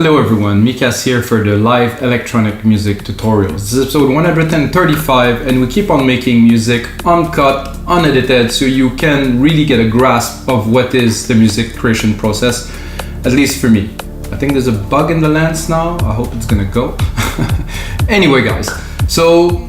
Hello everyone, Mikas here for the live electronic music tutorials. This is episode 135 and we keep on making music uncut, unedited, so you can really get a grasp of what is the music creation process, at least for me. I think there's a bug in the lens now, I hope it's gonna go. Anyway guys, so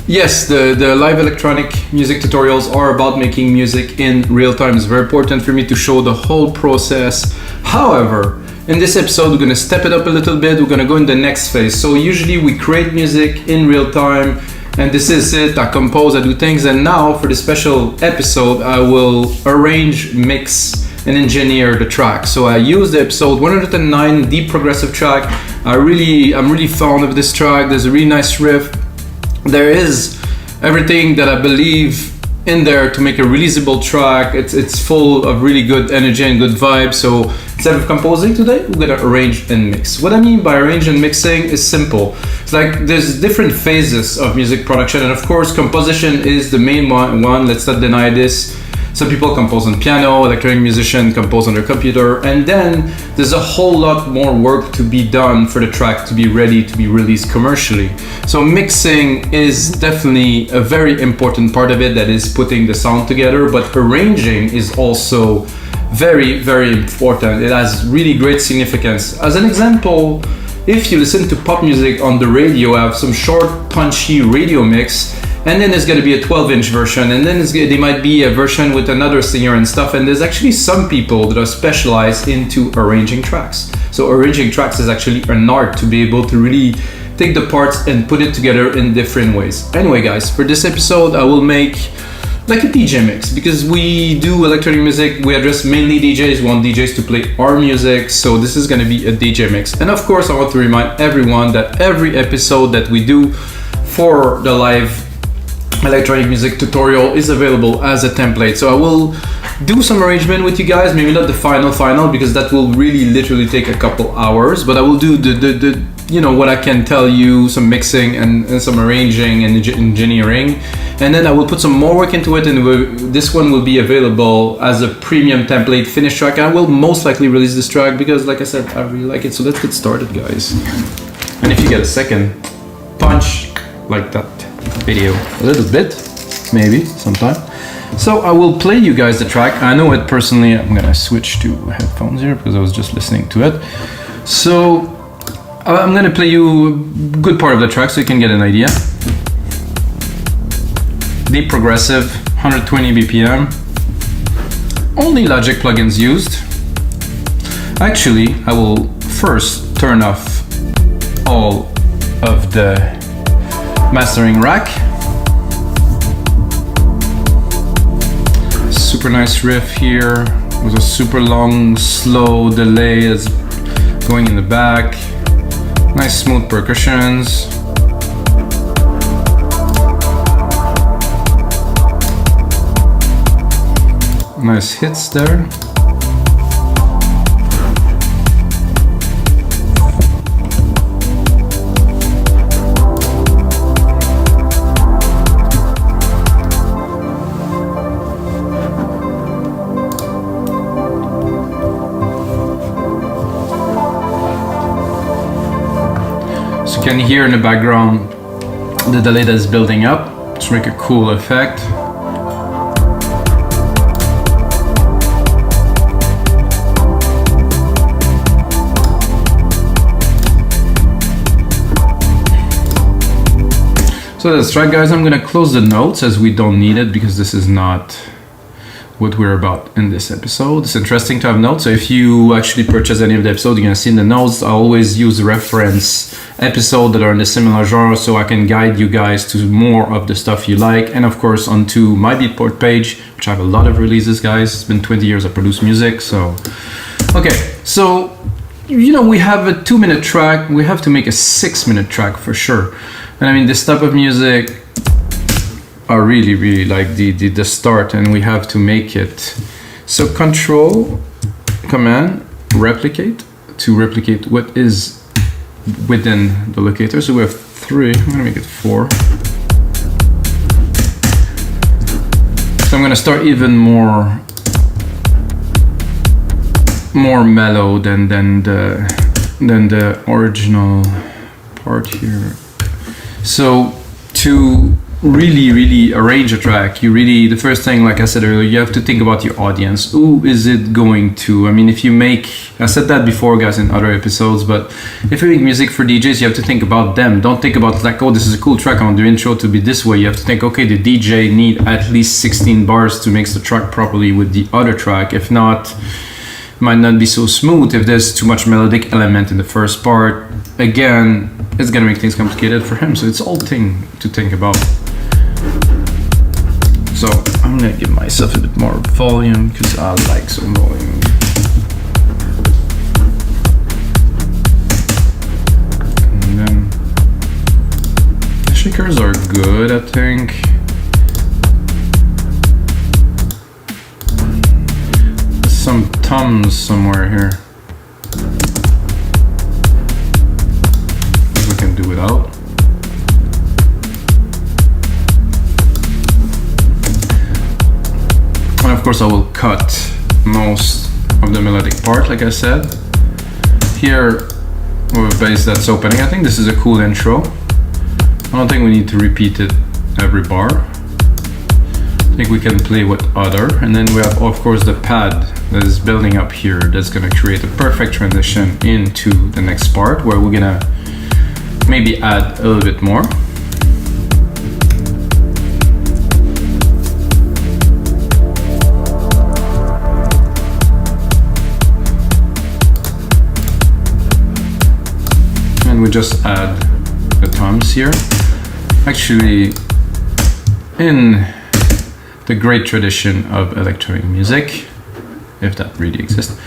yes, the live electronic music tutorials are about making music in real time. It's very important for me to show the whole process. However, in this episode, we're gonna step it up a little bit. We're gonna go in the next phase. So usually we create music in real time, and this is it. I compose, I do things, and now for the special episode, I will arrange, mix, and engineer the track. So I use the episode 109 deep progressive track. I'm really fond of this track. There's a really nice riff. There is everything that I believe in there to make a releasable track. It's full of really good energy and good vibes. So instead of composing today, we're gonna arrange and mix. What I mean by arrange and mixing is simple. It's like there's different phases of music production, and of course composition is the main one. Let's not deny this. Some people compose on piano, electronic musician compose on their computer, and then there's a whole lot more work to be done for the track to be ready to be released commercially. So mixing is definitely a very important part of it, that is putting the sound together, but arranging is also very, very important. It has really great significance. As an example, if you listen to pop music on the radio, I have some short, punchy radio mix, and then there's going to be a 12-inch version, and then there might be a version with another singer and stuff, and there's actually some people that are specialized into arranging tracks. So arranging tracks is actually an art, to be able to really take the parts and put it together in different ways. Anyway guys, for this episode I will make like a DJ mix, because we do electronic music, we address mainly DJs, we want DJs to play our music, so this is going to be a DJ mix. And of course I want to remind everyone that every episode that we do for the live electronic music tutorial is available as a template. So I will do some arrangement with you guys, maybe not the final because that will really literally take a couple hours, but I will do the you know what I can tell you, some mixing and some arranging and engineering, and then I will put some more work into it, and this one will be available as a premium template finished track. I will most likely release this track because, like I said, I really like it. So let's get started guys, and if you get a second, punch like that video a little bit, maybe sometime. So I will play you guys the track. I know it personally. I'm gonna switch to headphones here because I was just listening to it. So I'm gonna play you a good part of the track so you can get an idea. Deep progressive, 120 BPM. Only Logic plugins used. Actually, I will first turn off all of the mastering rack. Super nice riff here with a super long slow delay that's going in the back. Nice smooth percussions. Nice hits there. So you can hear in the background the delay that is building up to make a cool effect. So that's right guys, I'm gonna close the notes as we don't need it because this is not what we're about in this episode. It's interesting to have notes, so if you actually purchase any of the episodes, you're gonna see in the notes I always use reference episodes that are in the similar genre, so I can guide you guys to more of the stuff you like. And of course onto my Beatport page, which I have a lot of releases guys. It's been 20 years I produce music. So okay, so you know we have a 2-minute track, we have to make a 6-minute track for sure. And I mean this type of music are really like the start, and we have to make it. So control command replicate to replicate what is within the locator. So we have 3, I'm gonna make it 4. So I'm gonna start even more mellow than than the original part here. So to really arrange a track, the first thing, like I said earlier, you have to think about your audience. Who is it going to? I mean, if you make, I said that before, guys, in other episodes, but if you make music for DJs, you have to think about them. Don't think about like, oh, this is a cool track, I want the intro to be this way. You have to think, okay, the DJ need at least 16 bars to mix the track properly with the other track. If not, it might not be so smooth. If there's too much melodic element in the first part, again, it's gonna make things complicated for him. So it's all thing to think about. So I'm gonna give myself a bit more volume because I like some volume. And then the shakers are good, I think. There's some toms somewhere here. We can do without. And of course I will cut most of the melodic part, like I said. Here we have a bass that's opening. I think this is a cool intro. I don't think we need to repeat it every bar. I think we can play with other. And then we have, of course, the pad that is building up here. That's gonna create a perfect transition into the next part where we're gonna maybe add a little bit more. We just add the toms here. Actually, in the great tradition of electronic music, if that really exists,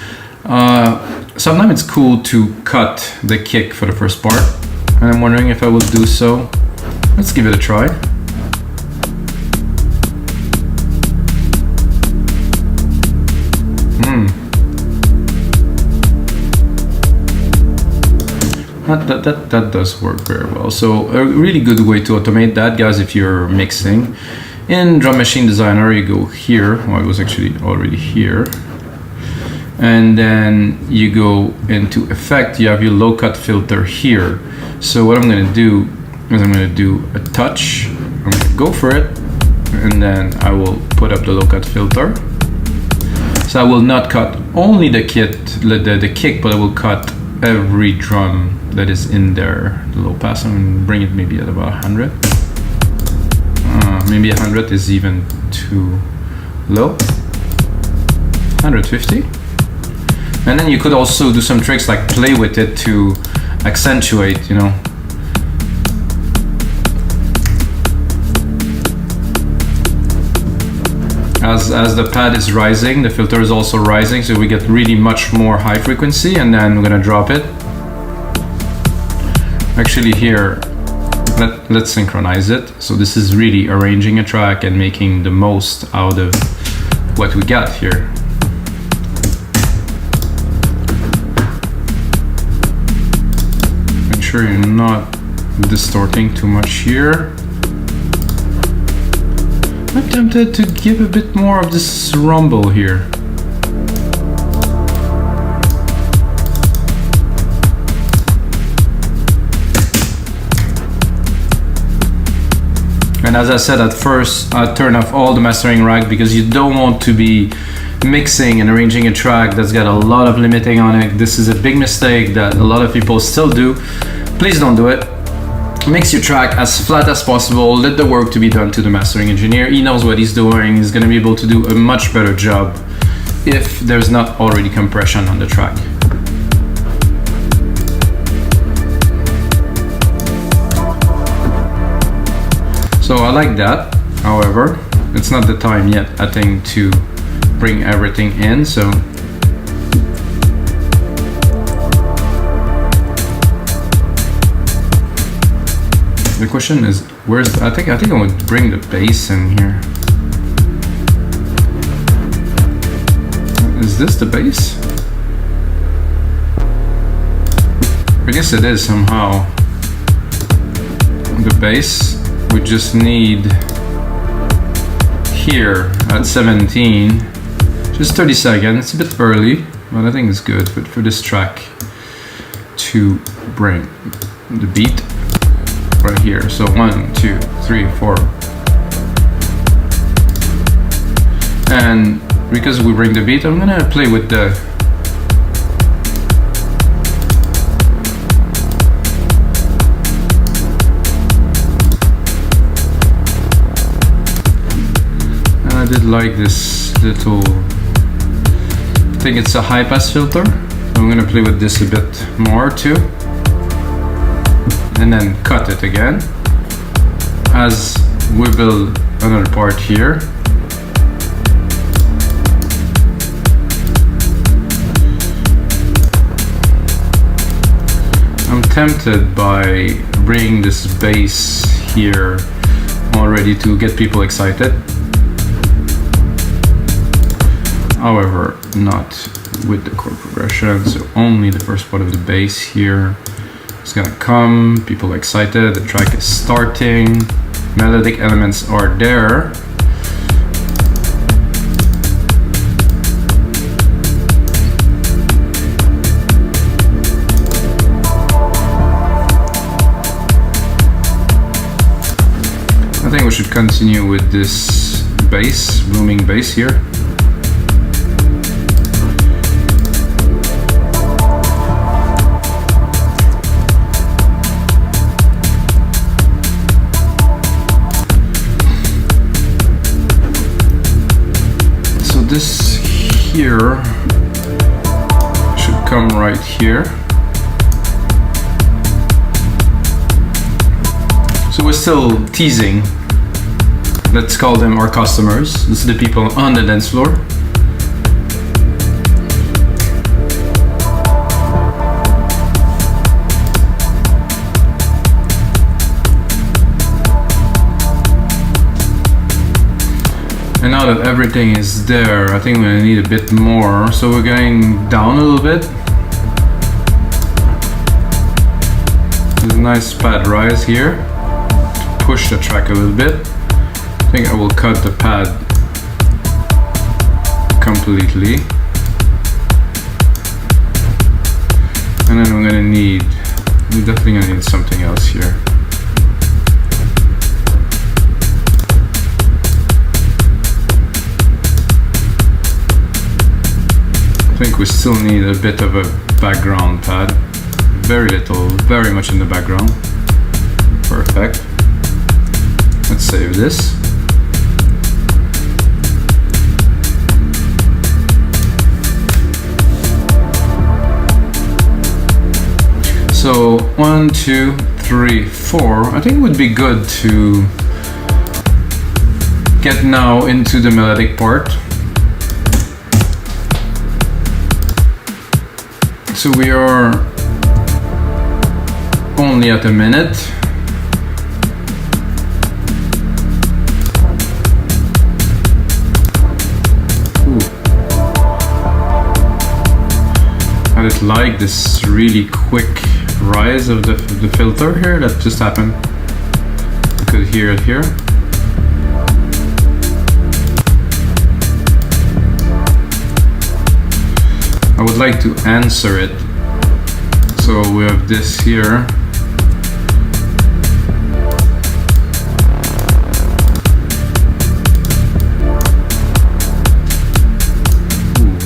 sometimes it's cool to cut the kick for the first part, and I'm wondering if I will do so. Let's give it a try. That does work very well. So a really good way to automate that, guys, if you're mixing. In Drum Machine Designer, you go here. Well, it was actually already here. And then you go into Effect. You have your low cut filter here. So what I'm going to do is I'm going to do a touch. I'm going to go for it. And then I will put up the low cut filter. So I will not cut only the kick, but I will cut every drum that is in there. The low pass, I'm going to bring it maybe at about 100. Maybe 100 is even too low. 150. And then you could also do some tricks like play with it to accentuate, you know. As the pad is rising, the filter is also rising, so we get really much more high frequency, and then we're gonna drop it. Actually here, let's synchronize it. So this is really arranging a track and making the most out of what we got here. Make sure you're not distorting too much here. I'm tempted to give a bit more of this rumble here. And as I said at first, I turn off all the mastering rack because you don't want to be mixing and arranging a track that's got a lot of limiting on it. This is a big mistake that a lot of people still do. Please don't do it. Mix your track as flat as possible. Let the work to be done to the mastering engineer. He knows what he's doing. He's going to be able to do a much better job if there's not already compression on the track. So I like that. However, it's not the time yet, I think, to bring everything in. So the question is, where's, I think I would bring the bass in here. Is this the bass? I guess it is somehow. The bass, we just need here at 17, just 30 seconds. It's a bit early, but I think it's good for this track to bring the beat right here. So 1, 2, 3, 4. And because we bring the beat, I'm gonna play with the I did like this little, I think it's a high pass filter. I'm gonna play with this a bit more too. And then cut it again. As we build another part here. I'm tempted by bringing this bass here already to get people excited. However, not with the chord progression, so only the first part of the bass here is gonna come, people excited, the track is starting, melodic elements are there. I think we should continue with this bass, booming bass here. This here should come right here. So we're still teasing. Let's call them our customers. This is the people on the dance floor. And now that everything is there, I think we're gonna need a bit more. So we're going down a little bit. There's a nice pad rise here to push the track a little bit. I think I will cut the pad completely. And then we're definitely gonna need something else here. I think we still need a bit of a background pad. Very little, very much in the background. Perfect. Let's save this. So 1, 2, 3, 4. I think it would be good to get now into the melodic part. So we are only at a minute. Ooh. I just like this really quick rise of the filter here that just happened. You could hear it here. I would like to answer it. So we have this here. Ooh.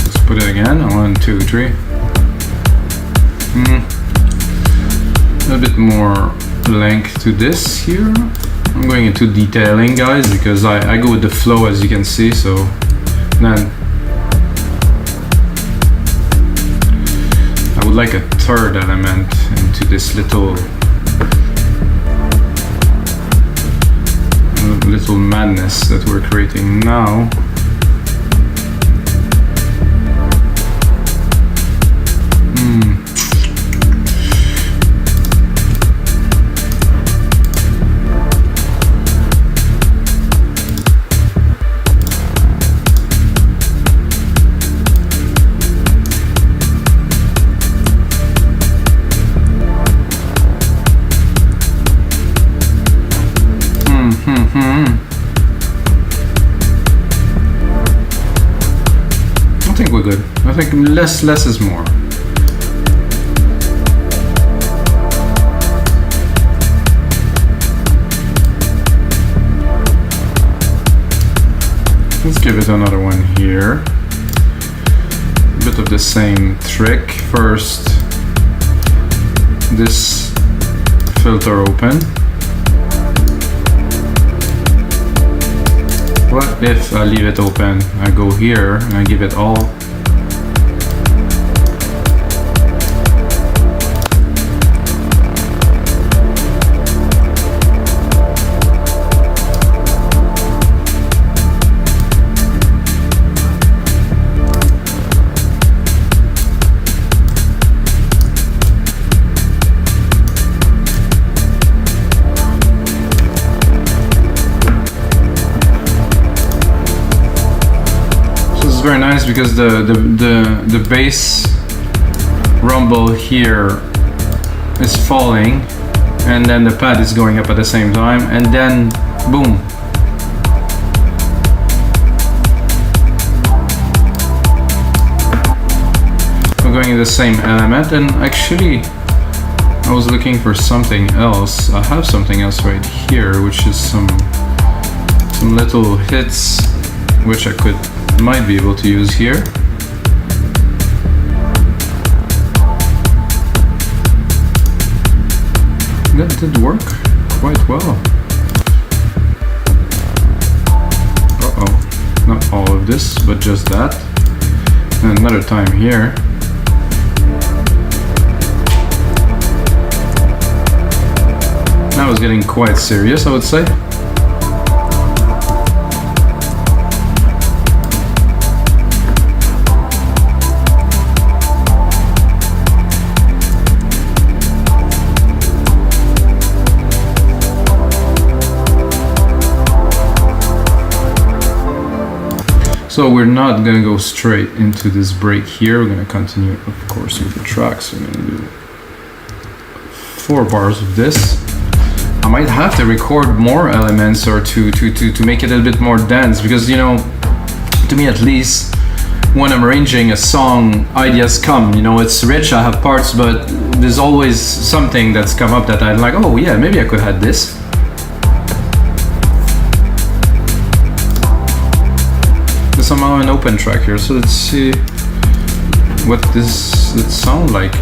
Let's put it again. 1, 2, 3. A bit more length to this here. I'm going into detailing, guys, because I go with the flow, as you can see. So then I would like a third element into this little madness that we're creating now. think less is more. Let's give it another one here. A bit of the same trick. First, this filter open. What if I leave it open? I go here and I give it all. Very nice because the bass rumble here is falling and then the pad is going up at the same time, and then boom, we're going in the same element. And actually I was looking for something else. I have something else right here, which is some little hits which I might be able to use here. That did work quite well. Uh-oh, not all of this, but just that. And another time here. That was getting quite serious, I would say. So we're not gonna go straight into this break here. We're gonna continue, of course, with the tracks. We're gonna do 4 bars of this. I might have to record more elements or to make it a little bit more dense, because, you know, to me at least, when I'm arranging a song, ideas come. You know, it's rich, I have parts, but there's always something that's come up that I'm like, oh yeah, maybe I could add this. Somehow an open track here, so let's see what this would sound like.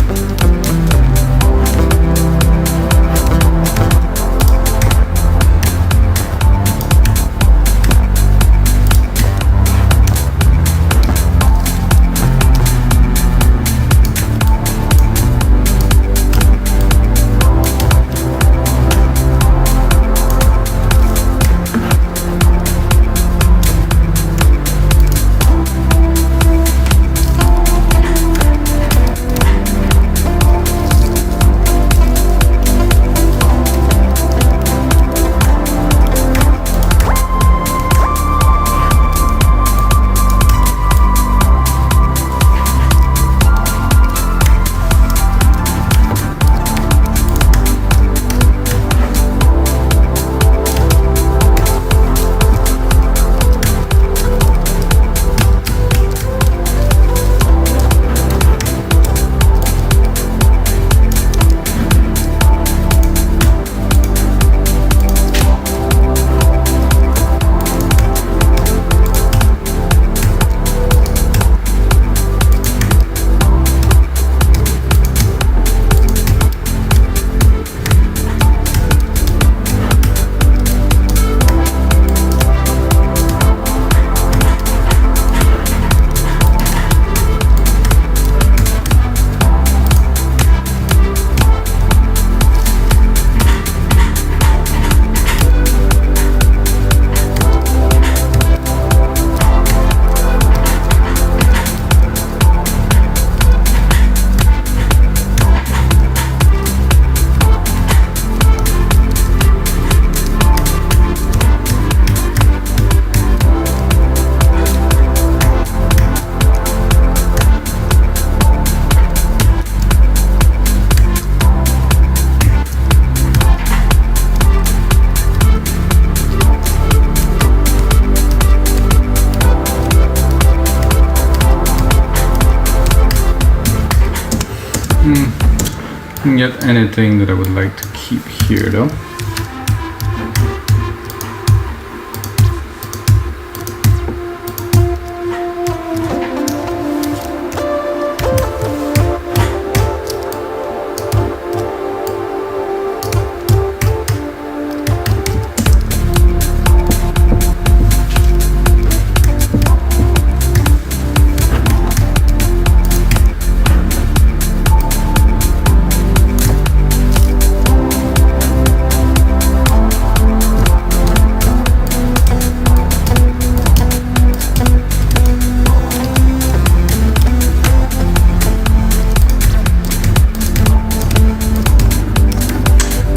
Can get anything that I would like to keep here though.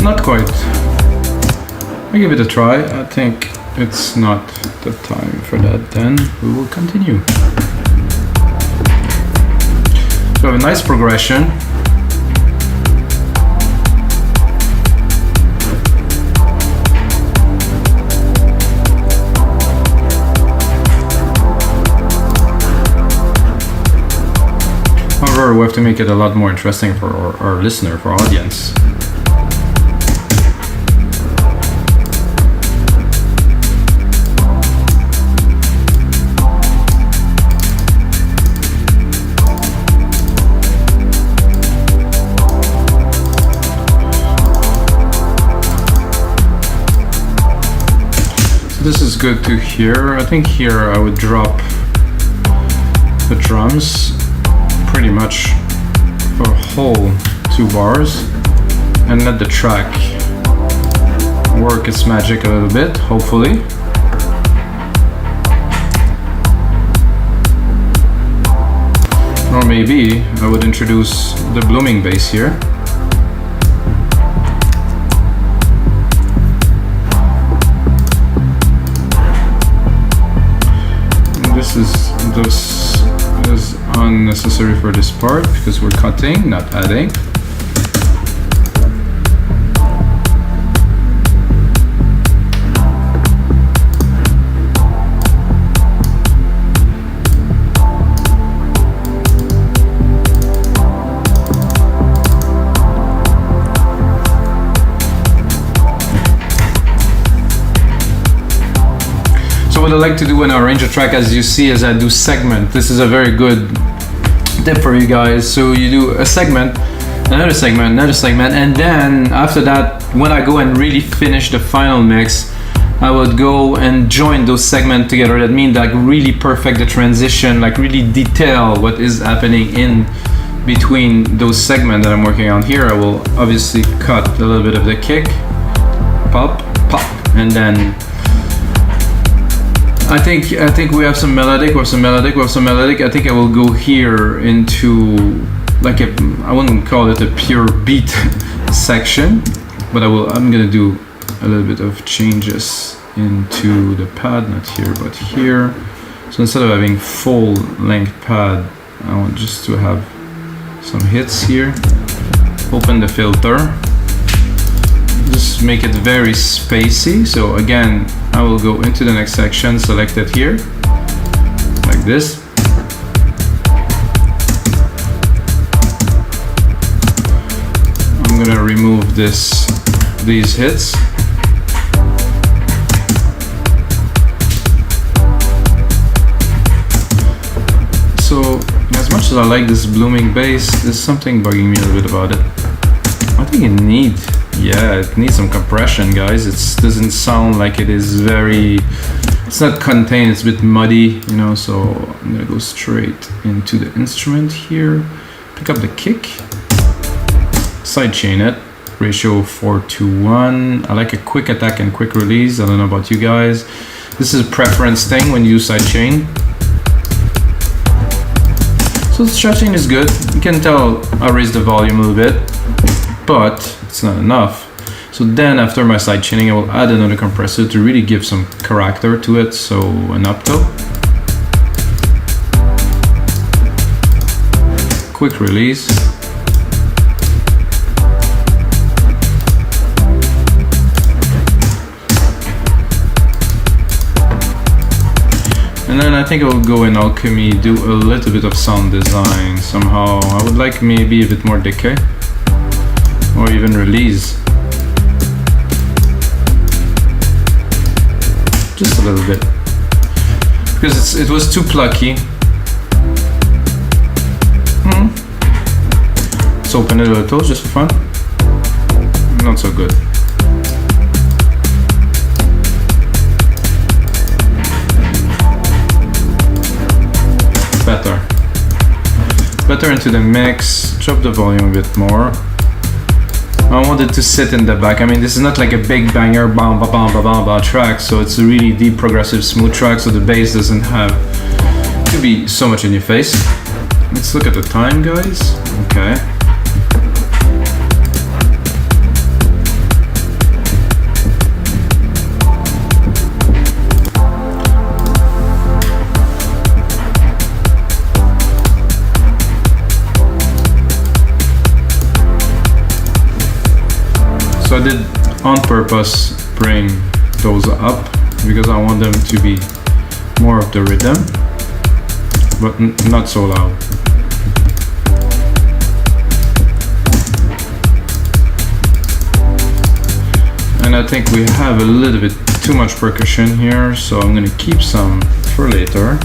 Not quite. I give it a try. I think it's not the time for that. Then we will continue. So a nice progression. However, we have to make it a lot more interesting for our listener, for our audience. This is good to hear. I think here I would drop the drums pretty much for a whole 2 bars and let the track work its magic a little bit, hopefully. Or maybe I would introduce the blooming bass here. This is unnecessary for this part because we're cutting, not adding. What I like to do when I arrange a track, as you see, is I do segment. This is a very good tip for you guys. So you do a segment, another segment, and then after that, when I go and really finish the final mix, I would go and join those segments together. That means like really perfect the transition, like really detail what is happening in between those segments that I'm working on. Here I will obviously cut a little bit of the kick, pop, and then I think we have some melodic. I think I will go here into like I wouldn't call it a pure beat section, but I'm gonna do a little bit of changes into the pad, not here but here. So instead of having full length pad, I want just to have some hits here. Open the filter. Just make it very spacey. So again, I will go into the next section, select it here, like this. I'm gonna remove these hits. So as much as I like this blooming bass, there's something bugging me a little bit about it. I think it needs some compression, guys. It doesn't sound like it is it's not contained, it's a bit muddy, you know, so I'm gonna go straight into the instrument here, pick up the kick, sidechain it, ratio 4:1. I like a quick attack and quick release. I don't know about you guys. This is a preference thing when you use sidechain. So the stretching is good. You can tell I raised the volume a little bit, but it's not enough. So then after my side chaining, I will add another compressor to really give some character to it. So an upto, quick release, and And then I think I'll go in Alchemy, do a little bit of sound design somehow. I would like maybe a bit more decay, or even release. Just a little bit. Because it was too plucky. Let's open it a little just for fun. Not so good. Better into the mix, drop the volume a bit more. I want it to sit in the back. I mean, this is not like a big banger, bam, ba, bam, ba, bam, ba track, so it's a really deep, progressive, smooth track, so the bass doesn't have to be so much in your face. Let's look at the time, guys. Okay. So I did on purpose bring those up because I want them to be more of the rhythm, but not so loud. And I think we have a little bit too much percussion here, so I'm gonna keep some for later.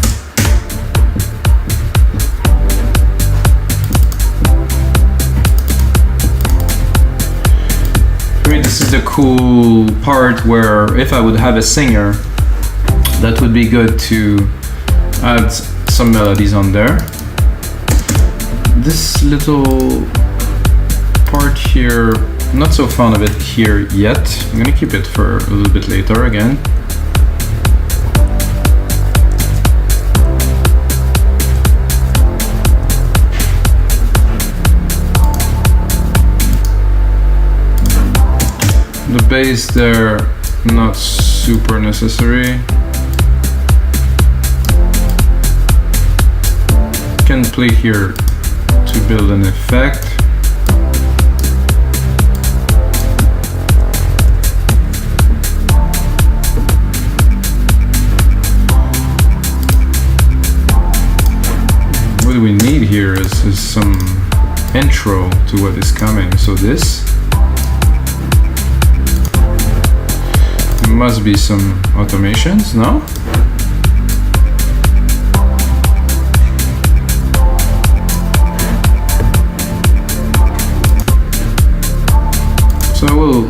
This is the cool part where if I would have a singer, that would be good to add some melodies on there. This little part here, not so fond of it here yet. I'm gonna keep it for a little bit later again. The bass there, not super necessary. Can play here to build an effect. What we need here is some intro to what is coming. So this. Must be some automations, no? So I will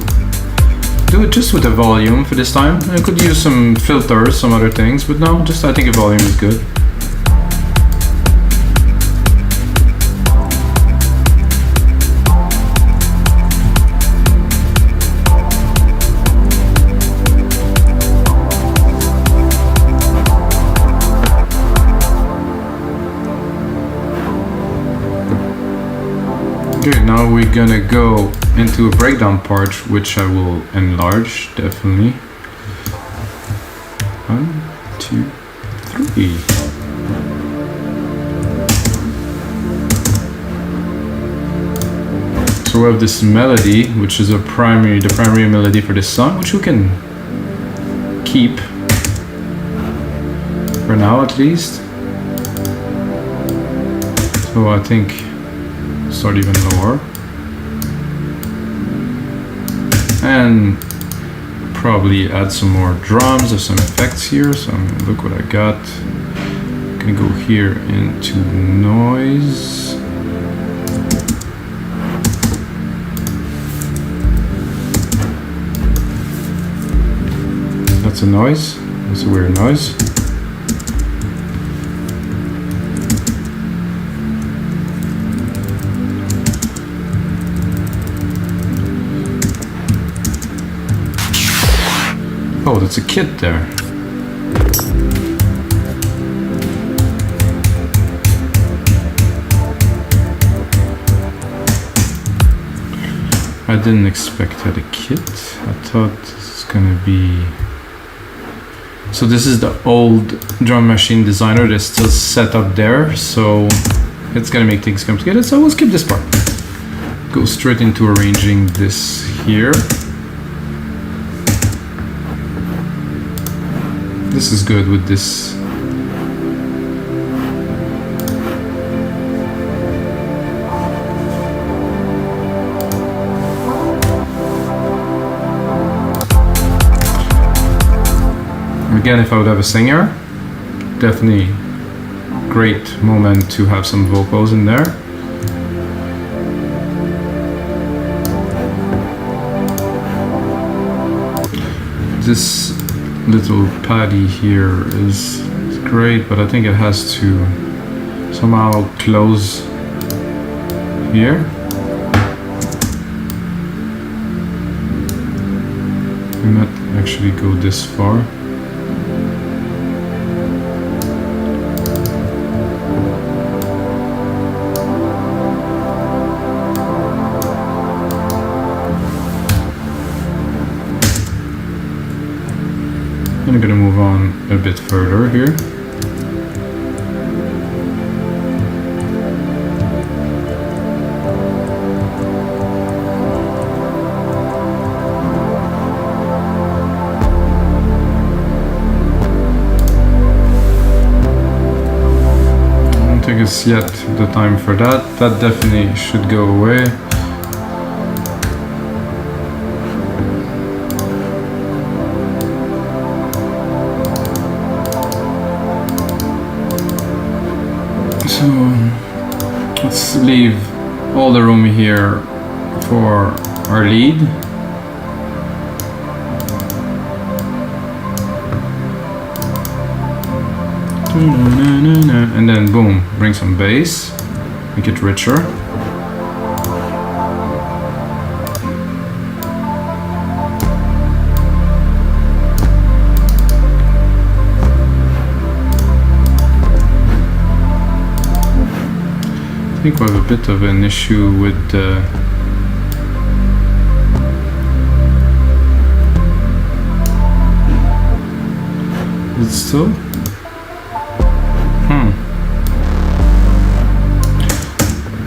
do it just with the volume for this time. I could use some filters, some other things, but no, just I think the volume is good. Okay, now we're gonna go into a breakdown part, which I will enlarge, definitely. 1, 2, 3. So we have this melody, which is the primary melody for this song, which we can keep for now at least. So I think start even lower and probably add some more drums or some effects here. So I'm gonna look what I got. I'm gonna go here into noise. That's a noise. That's a weird noise. Oh, that's a kit there. I didn't expect that a kit. I thought this is gonna be... So this is the old drum machine designer that's still set up there, so it's gonna make things complicated, so we'll skip this part. Go straight into arranging this here. This is good with this again, if I would have a singer, definitely great moment to have some vocals in there. This little paddy here is great, but I think it has to somehow close here. We might actually go this far. I'm gonna move on a bit further here. I don't think it's yet the time for that. That definitely should go away. So let's leave all the room here for our lead. And then boom, bring some bass, make it richer. I think we have a bit of an issue with is it still?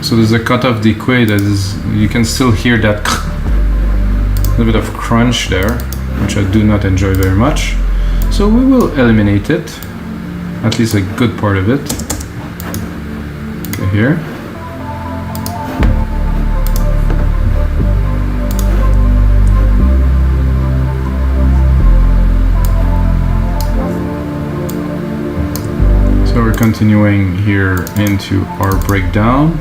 So there's a cut of decay that is, you can still hear that little bit of crunch there, which I do not enjoy very much. So we will eliminate it, at least a good part of it. Okay, here. So we're continuing here into our breakdown.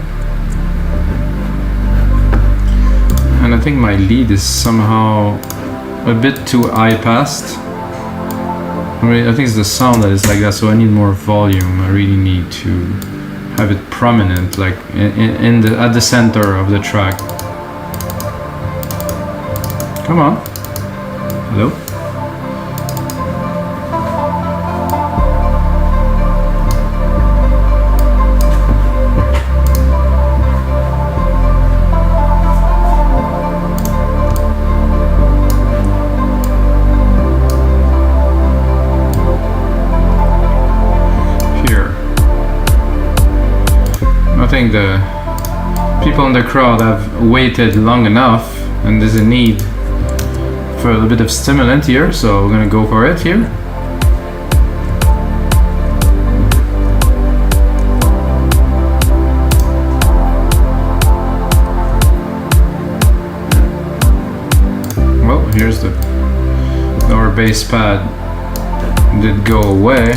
And I think my lead is somehow a bit too high-passed. I think it's the sound that is like that, so I need more volume. I really need to have it prominent, like at the center of the track. Come on. Hello? I think the people in the crowd have waited long enough and there's a need for a little bit of stimulant here, so we're gonna go for it here. Well, here's the lower bass pad did go away.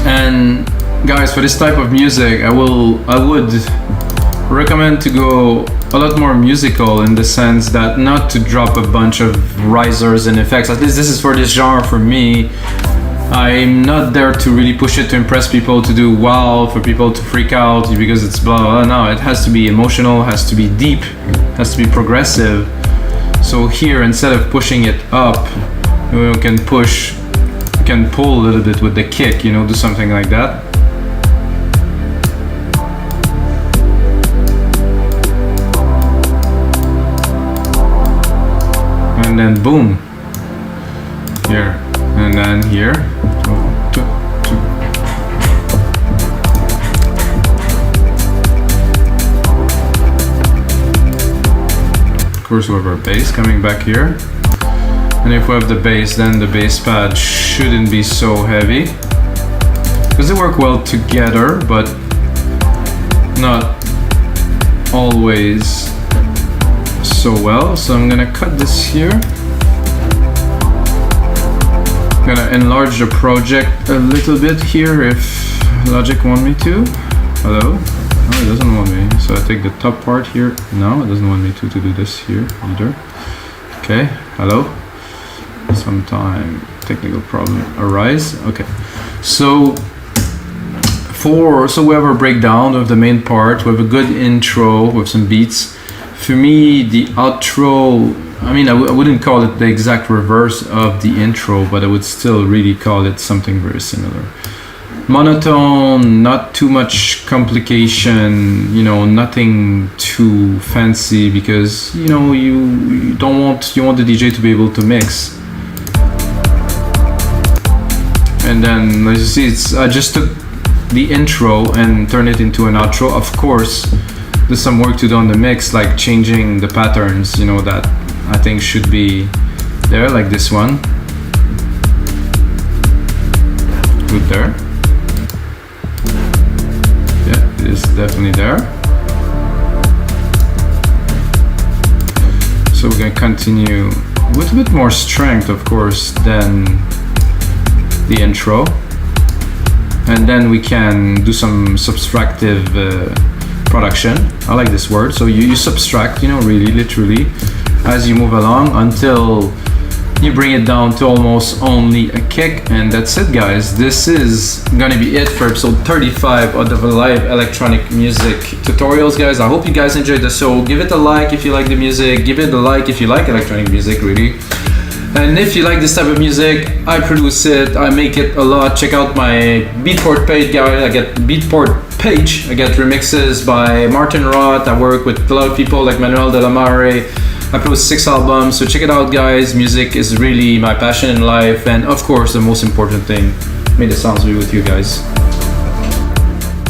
And guys, for this type of music, I would recommend to go a lot more musical, in the sense that not to drop a bunch of risers and effects. At least this is for this genre for me. I'm not there to really push it to impress people, to do wow, for people to freak out because it's blah blah blah. No, it has to be emotional, has to be deep, has to be progressive. So here, instead of pushing it up, we can pull a little bit with the kick, you know, do something like that. And then boom, here, and then here. Of course, we have our bass coming back here. And if we have the bass, then the bass pad shouldn't be so heavy, because they work well together, but not always so well. So I'm gonna cut this here. Gonna enlarge the project a little bit here if Logic want me to. Hello? No, it doesn't want me. So I take the top part here. No, it doesn't want me to do this here either. Okay, hello? Sometime technical problem arise. Okay, so we have our breakdown of the main part. We have a good intro with some beats. For me, the outro, I mean, I wouldn't call it the exact reverse of the intro, but I would still really call it something very similar. Monotone, not too much complication, you know, nothing too fancy, because you know you want the DJ to be able to mix. And then as you see, I just took the intro and turned it into an outro. Of course, there's some work to do on the mix, like changing the patterns, you know, that I think should be there, like this one. Good there. Yeah, it is definitely there. So we're gonna continue with a bit more strength, of course, than the intro. And then we can do some subtractive production. I like this word. So you subtract, you know, really, literally, as you move along until you bring it down to almost only a kick. And that's it, guys. This is gonna be it for episode 35 of the live electronic music tutorials, guys. I hope you guys enjoyed the show. Give it a like if you like the music. Give it a like if you like electronic music, really. And if you like this type of music, I produce it, I make it a lot. Check out my Beatport page, guys. I get Beatport page. I get remixes by Martin Roth. I work with a lot of people like Manuel de la Mare. I produced 6 albums, so check it out, guys. Music is really my passion in life, and of course, the most important thing, may the sounds be with you guys.